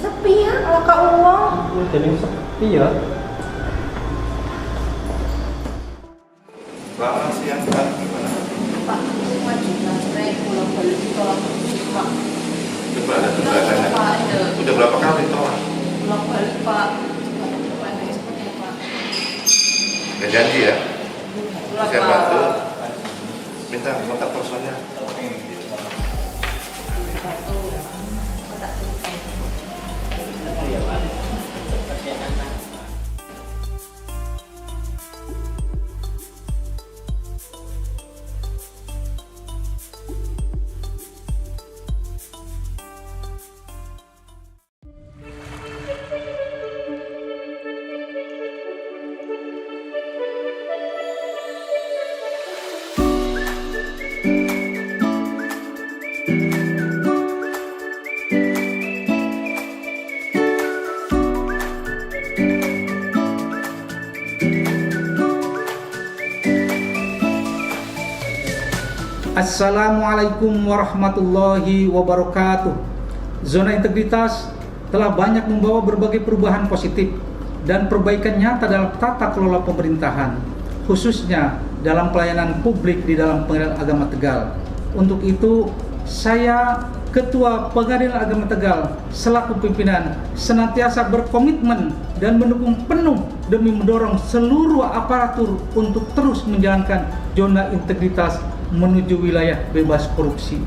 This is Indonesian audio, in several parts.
Sepi ya, ala uang. Jadi sepi ya. Selamat siang, Pak. Gimana? Pak, majikan saya pulang balik tolak Pak. Coba ada tunggakannya. Udah berapa kali tolak? Pulang balik Pak. Ada seperti apa? Gak janji ya? Pulang Saya Pak. bantu. Minta kontak personnya. Satu. Kotak tulisan. Assalamualaikum warahmatullahi wabarakatuh. Zona integritas telah banyak membawa berbagai perubahan positif dan perbaikan nyata dalam tata kelola pemerintahan, khususnya dalam pelayanan publik di dalam Pengadilan Agama Tegal. Untuk itu, saya Ketua Pengadilan Agama Tegal selaku pimpinan senantiasa berkomitmen dan mendukung penuh demi mendorong seluruh aparatur untuk terus menjalankan zona integritas menuju wilayah bebas korupsi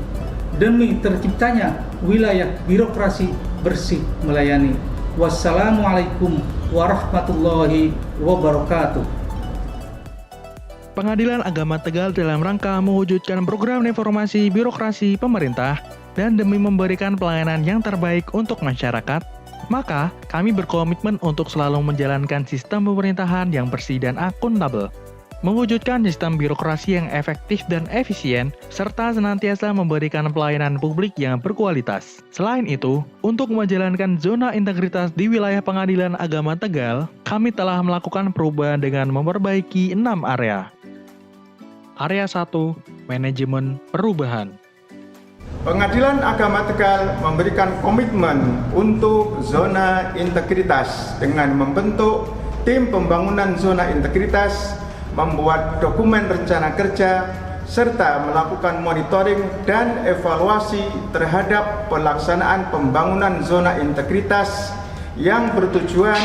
demi terciptanya wilayah birokrasi bersih melayani. Wassalamualaikum warahmatullahi wabarakatuh. Pengadilan Agama Tegal dalam rangka mewujudkan program reformasi birokrasi pemerintah dan demi memberikan pelayanan yang terbaik untuk masyarakat, maka kami berkomitmen untuk selalu menjalankan sistem pemerintahan yang bersih dan akuntabel, mewujudkan sistem birokrasi yang efektif dan efisien, serta senantiasa memberikan pelayanan publik yang berkualitas. Selain itu, untuk menjalankan zona integritas di wilayah Pengadilan Agama Tegal, kami telah melakukan perubahan dengan memperbaiki 6 area. Area 1, Manajemen Perubahan. Pengadilan Agama Tegal memberikan komitmen untuk zona integritas dengan membentuk tim pembangunan zona integritas, membuat dokumen rencana kerja, serta melakukan monitoring dan evaluasi terhadap pelaksanaan pembangunan zona integritas yang bertujuan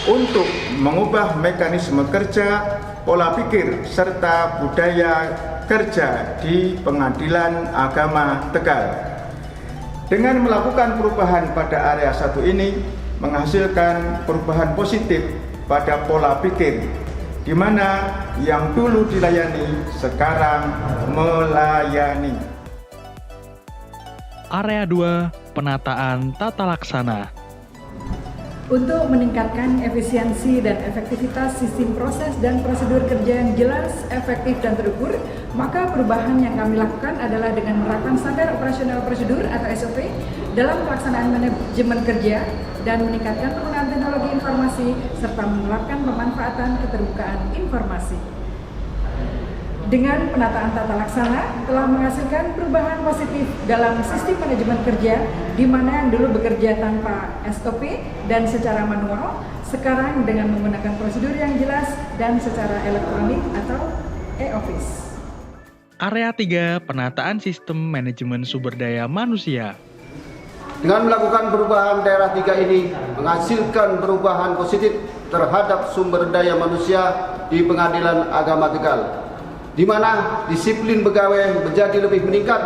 untuk mengubah mekanisme kerja, pola pikir, serta budaya kerja di Pengadilan Agama Tegal. Dengan melakukan perubahan pada area 1 ini, menghasilkan perubahan positif pada pola pikir, di mana yang dulu dilayani sekarang melayani. Area 2, Penataan Tata Laksana. Untuk meningkatkan efisiensi dan efektivitas sistem proses dan prosedur kerja yang jelas, efektif, dan terukur, maka perubahan yang kami lakukan adalah dengan menerapkan standar operasional prosedur atau SOP dalam pelaksanaan manajemen kerja dan meningkatkan penggunaan teknologi informasi serta menerapkan pemanfaatan keterbukaan informasi. Dengan penataan tata laksana telah menghasilkan perubahan positif dalam sistem manajemen kerja, di mana yang dulu bekerja tanpa SOP dan secara manual, sekarang dengan menggunakan prosedur yang jelas dan secara elektronik atau e-office. Area 3, Penataan Sistem Manajemen Sumber Daya Manusia. Dengan melakukan perubahan daerah 3 ini menghasilkan perubahan positif terhadap sumber daya manusia di Pengadilan Agama Tegal, di mana disiplin pegawai menjadi lebih meningkat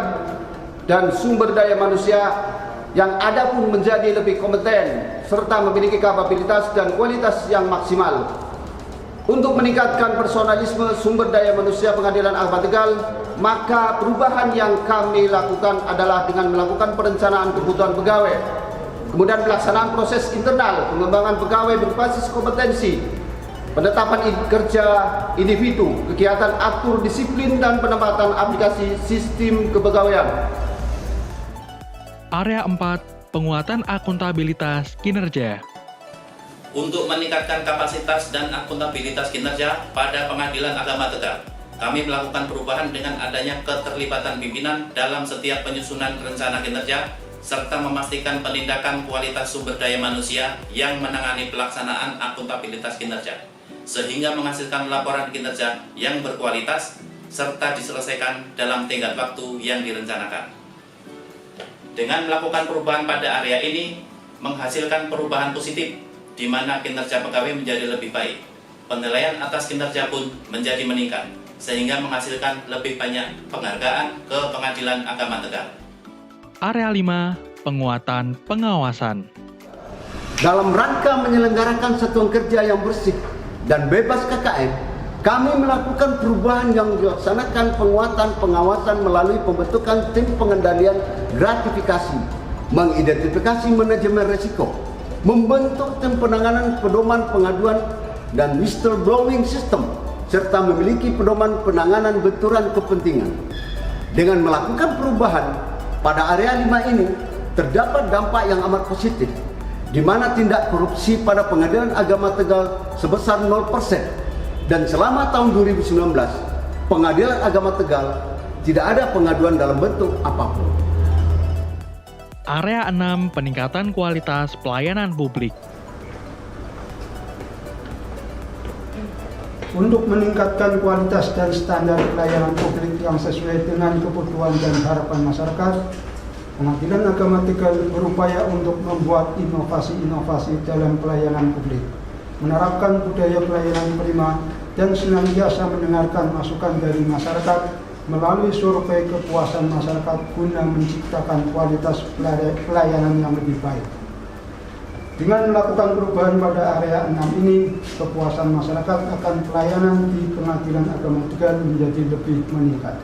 dan sumber daya manusia yang ada pun menjadi lebih kompeten serta memiliki kapabilitas dan kualitas yang maksimal. Untuk meningkatkan personalisme sumber daya manusia Pengadilan Agama Tegal, maka perubahan yang kami lakukan adalah dengan melakukan perencanaan kebutuhan pegawai, kemudian pelaksanaan proses internal pengembangan pegawai berbasis kompetensi, penetapan kerja individu, kegiatan atur disiplin, dan penempatan aplikasi sistem kepegawaian. Area 4, Penguatan Akuntabilitas Kinerja. Untuk meningkatkan kapasitas dan akuntabilitas kinerja pada Pengadilan Agama Tegal, kami melakukan perubahan dengan adanya keterlibatan pimpinan dalam setiap penyusunan rencana kinerja serta memastikan penindakan kualitas sumber daya manusia yang menangani pelaksanaan akuntabilitas kinerja, sehingga menghasilkan laporan kinerja yang berkualitas serta diselesaikan dalam tenggat waktu yang direncanakan. Dengan melakukan perubahan pada area ini, menghasilkan perubahan positif, di mana kinerja pegawai menjadi lebih baik. Penilaian atas kinerja pun menjadi meningkat, sehingga menghasilkan lebih banyak penghargaan ke Pengadilan Agama Tegal. Area 5, penguatan pengawasan. Dalam rangka menyelenggarakan satuan kerja yang bersih dan bebas KKN, kami melakukan perubahan yang dilaksanakan penguatan pengawasan melalui pembentukan tim pengendalian gratifikasi, mengidentifikasi manajemen risiko, membentuk tim penanganan pedoman pengaduan dan whistleblowing system, serta memiliki pedoman penanganan benturan kepentingan. Dengan melakukan perubahan pada area 5 ini, terdapat dampak yang amat positif, di mana tindak korupsi pada Pengadilan Agama Tegal sebesar 0%, dan selama tahun 2019, Pengadilan Agama Tegal tidak ada pengaduan dalam bentuk apapun. Area 6, peningkatan kualitas pelayanan publik. Untuk meningkatkan kualitas dan standar pelayanan publik yang sesuai dengan kebutuhan dan harapan masyarakat, Pengadilan Agama Tegal berupaya untuk membuat inovasi-inovasi dalam pelayanan publik, menerapkan budaya pelayanan prima, dan senantiasa mendengarkan masukan dari masyarakat melalui survei kepuasan masyarakat guna menciptakan kualitas pelayanan yang lebih baik. Dengan melakukan perubahan pada area 6 ini, kepuasan masyarakat akan pelayanan di Pengadilan Agama Tegal menjadi lebih meningkat.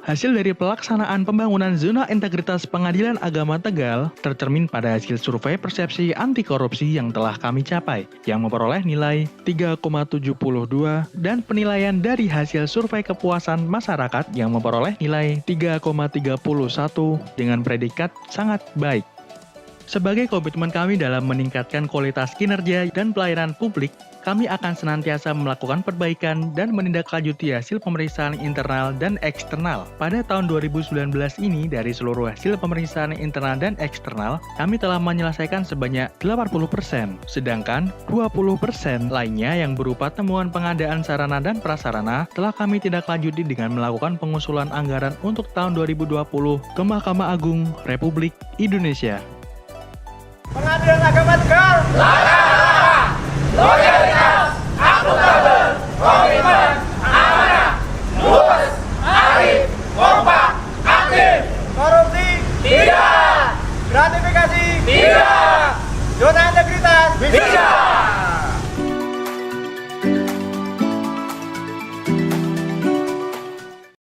Hasil dari pelaksanaan pembangunan zona integritas Pengadilan Agama Tegal tercermin pada hasil survei persepsi anti korupsi yang telah kami capai, yang memperoleh nilai 3,72, dan penilaian dari hasil survei kepuasan masyarakat yang memperoleh nilai 3,31 dengan predikat sangat baik. Sebagai komitmen kami dalam meningkatkan kualitas kinerja dan pelayanan publik, kami akan senantiasa melakukan perbaikan dan menindaklanjuti hasil pemeriksaan internal dan eksternal. Pada tahun 2019 ini, dari seluruh hasil pemeriksaan internal dan eksternal, kami telah menyelesaikan sebanyak 80%, sedangkan 20% lainnya yang berupa temuan pengadaan sarana dan prasarana telah kami tindaklanjuti dengan melakukan pengusulan anggaran untuk tahun 2020 ke Mahkamah Agung Republik Indonesia. Pengadilan